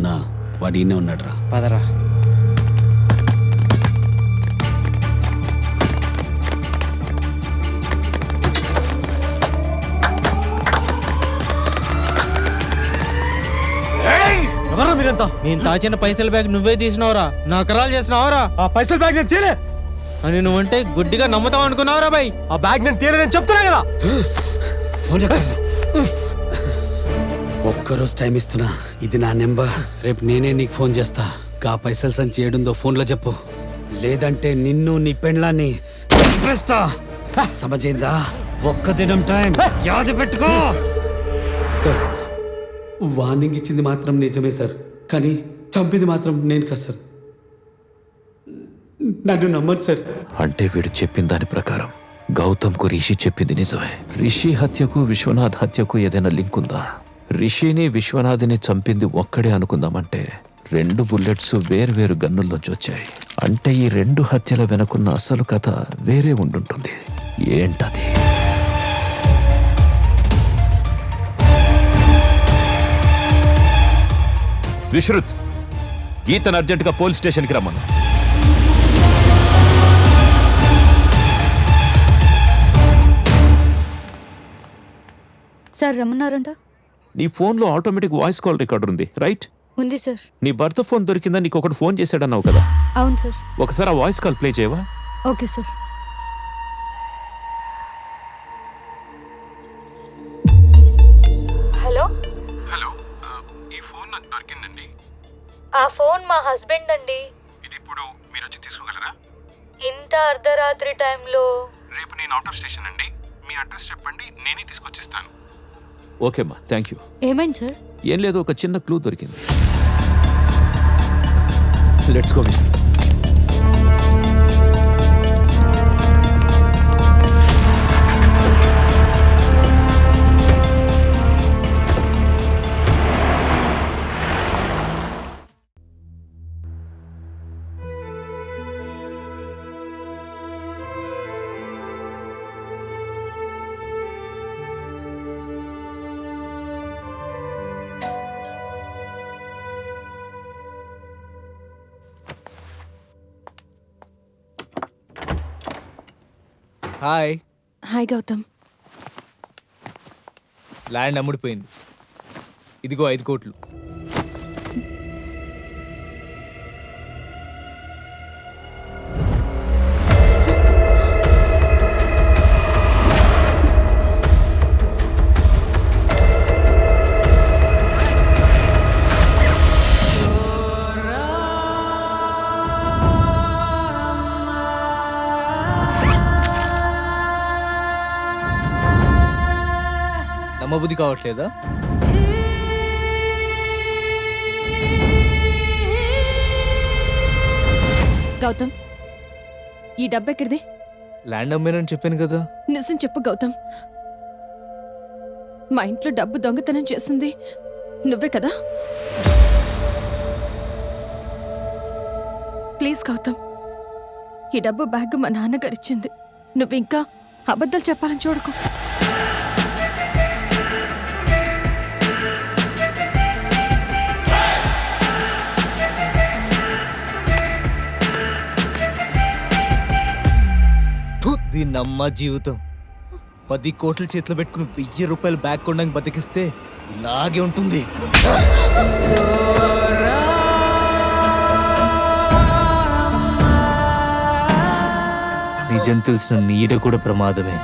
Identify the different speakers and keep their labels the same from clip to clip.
Speaker 1: ఉన్నా వాడు ఈయనే ఉన్నాడురా.
Speaker 2: పదరా.
Speaker 3: ఎవరా మీరంతా?
Speaker 2: నేను దాచిన పైసల బ్యాగ్ నువ్వే తీసినావురా, నా కరాలు చేసినావురా.
Speaker 3: ఆ పైసల బ్యాగ్ నేను తీలే
Speaker 2: అని నువ్వంటే గుడ్డిగా నమ్ముతావు అనుకున్నావురా బాయ్.
Speaker 3: ఆ బ్యాగ్ నేను తీయలేదని చెప్తున్నా కదా.
Speaker 1: ఒక్కరోజు టైం ఇస్తున్నా, ఇది నా నెంబర్. రేపు నేనే నీకు ఫోన్ చేస్తా. గా పైసలు సంచి ఏడుందో ఫోన్లో చెప్పు, లేదంటే నిన్ను నీ పెండ్లాన్ని చంపేస్తా. సమజైందా? ఒక్క దినం టైం యాది పెట్టుకో. సార్, వార్నింగ్ ఇచ్చింది మాత్రం నిజమే సార్, కానీ చంపింది మాత్రం నేను కాదు సార్. నన్ను నమ్మదు సార్.
Speaker 4: అంటే వీడు చెప్పిన దాని ప్రకారం గౌతమ్కు రిషి చెప్పింది నిజమే. రిషి హత్యకు విశ్వనాథ్ హత్యకు ఏదైనా లింక్ ఉందా? రిషిని విశ్వనాథ్ని చంపింది ఒక్కడే అనుకుందామంటే 2 బుల్లెట్స్ వేర్వేరు గన్నుల్లోంచి వచ్చాయి. అంటే ఈ 2 హత్యల వెనుకున్న అసలు కథ వేరే ఉండుంటుంది. ఏంటది? విశ్రుత్, గీతను అర్జెంటుగా పోలీస్ స్టేషన్కి రమ్మను.
Speaker 5: సార్ రమ్మన్నారంట.
Speaker 4: నీ ఫోన్లో ఆటోమేటిక్ వాయిస్ కాల్ రికార్డర్ ఉంది, రైట్?
Speaker 5: ఉంది సార్.
Speaker 4: నీ భర్త ఫోన్ దొరికిందా? నీకు ఒకటి ఫోన్ చేశాడన్నావు కదా.
Speaker 5: అవును సార్.
Speaker 4: ఒకసారి ఆ వాయిస్ కాల్ ప్లే చేయవా?
Speaker 5: Okay sir. హలో
Speaker 6: హలో, ఈ ఫోన్ నాకు దొరికిందండి.
Speaker 5: ఆ ఫోన్ మా హస్బెండ్ అండి.
Speaker 6: ఇది ఇప్పుడు మీరు వచ్చి తీసుకోగలరా?
Speaker 5: ఇంత అర్ధరాత్రి టైంలో?
Speaker 6: రేపు నేను అవుట్ ఆఫ్ స్టేషన్ అండి. మీ అడ్రస్ చెప్పండి, నేనే తీసుకొచ్చిస్తాను.
Speaker 4: ఓకేమ్మా, థ్యాంక్ యూ.
Speaker 5: ఏమైంది సార్?
Speaker 4: ఏం లేదు, ఒక చిన్న క్లూ దొరికింది. లెట్స్ గో విశ్వ.
Speaker 7: హాయ్.
Speaker 5: హాయ్ గౌతమ్.
Speaker 7: ల్యాండ్ అమ్ముడిపోయింది. ఇదిగో 5 కోట్లు. నమ్మబుద్ధి కావట్లేదా?
Speaker 5: గౌతమ్, ఈ డబ్బు ఎక్కడిది?
Speaker 7: ల్యాండ్ అమ్మేనని చెప్పాను కదా.
Speaker 5: నిజం చెప్పు గౌతమ్, మా ఇంట్లో డబ్బు దొంగతనం చేసింది నువ్వే కదా? ప్లీజ్ గౌతమ్, ఈ డబ్బు బ్యాగ్ మా నాన్నగారు ఇచ్చింది. నువ్వు ఇంకా అబద్ధాలు చెప్పాలని చూడకు.
Speaker 7: దీన్ని నమ్మ జీవితం. 10 కోట్ల చేతిలో పెట్టుకుని 1000 రూపాయలు బ్యాగ్ కొనడానికి బతికిస్తే ఇలాగే ఉంటుంది. నిజం తెలిసిన నీడ కూడా ప్రమాదమే.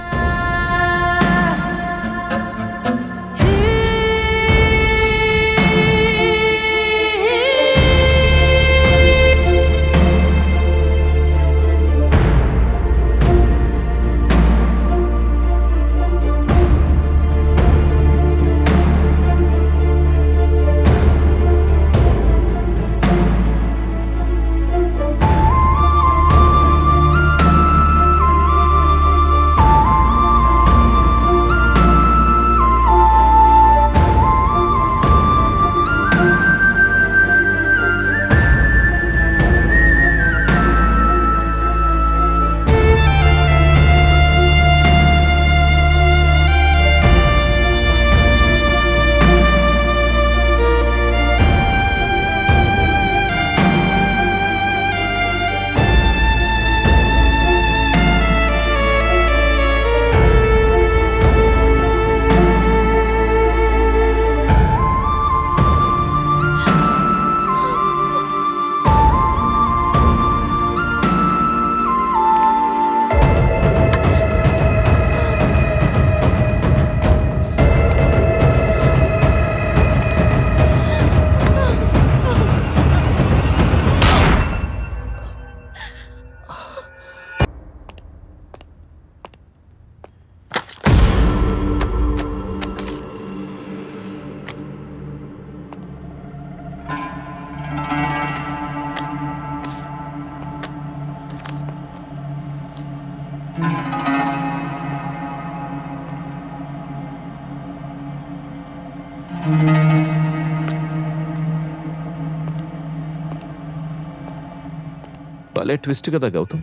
Speaker 4: భలే ట్విస్ట్ కదా గౌతమ్.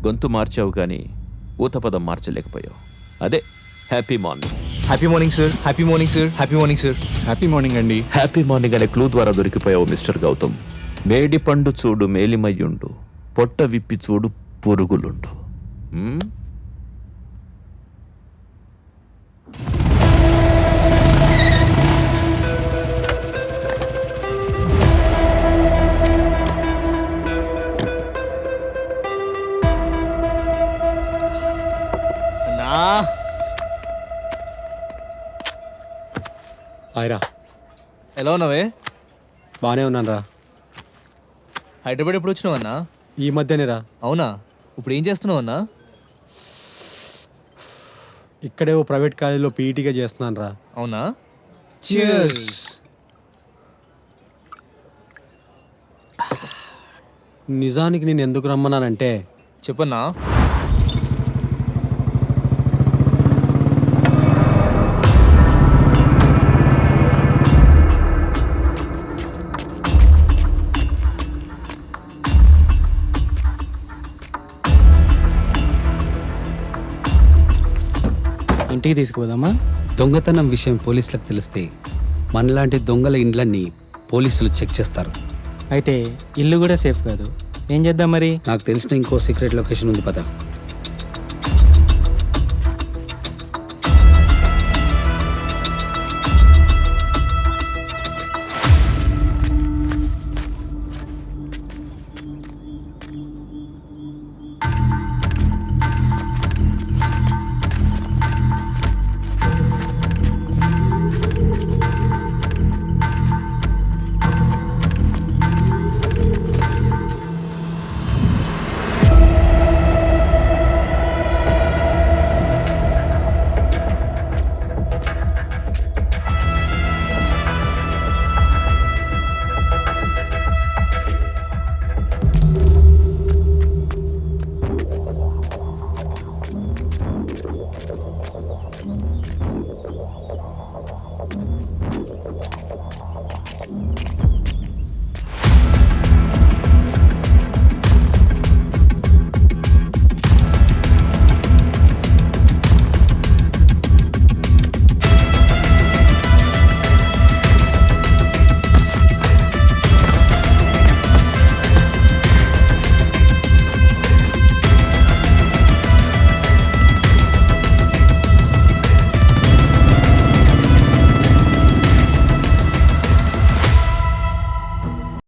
Speaker 4: గొంతు మార్చావు కానీ ఊతపదం మార్చలేకపోయావు. అదే happy morning.
Speaker 7: Happy morning sir, happy morning sir, happy morning sir.
Speaker 3: Happy morning అండి.
Speaker 4: హ్యాపీ మార్నింగ్ అనే క్లూ ద్వారా దొరికిపోయావు మిస్టర్ గౌతమ్. మేడి పండు చూడు మేలిమయ్యుండు, పొట్ట విప్పి చూడు పురుగులుండు. హ్మ్?
Speaker 7: అన్నా
Speaker 3: ఆయరా
Speaker 7: ఎలా ఉన్నావే?
Speaker 3: బాగానే ఉన్నాను రా.
Speaker 7: హైదరాబాద్ ఎప్పుడు వచ్చినావు అన్నా?
Speaker 3: ఈ మధ్యనేరా.
Speaker 7: అవునా? ఇప్పుడు ఏం చేస్తున్నావు అన్నా?
Speaker 3: ఇక్కడే ఓ ప్రైవేట్ కాలేజీలో పీఈటీగా చేస్తున్నాను రా.
Speaker 7: అవునా?
Speaker 3: నిజానికి నేను ఎందుకు రమ్మన్నానంటే
Speaker 7: చెప్పన్నా.
Speaker 2: ఇంటికి తీసుకుపోదామా?
Speaker 1: దొంగతనం విషయం పోలీసులకు తెలిస్తే మనలాంటి దొంగల ఇండ్లన్నీ పోలీసులు చెక్ చేస్తారు.
Speaker 2: అయితే ఇల్లు కూడా సేఫ్ కాదు. ఏం చేద్దాం మరి?
Speaker 1: నాకు తెలిసిన ఇంకో సీక్రెట్ లొకేషన్ ఉంది పద.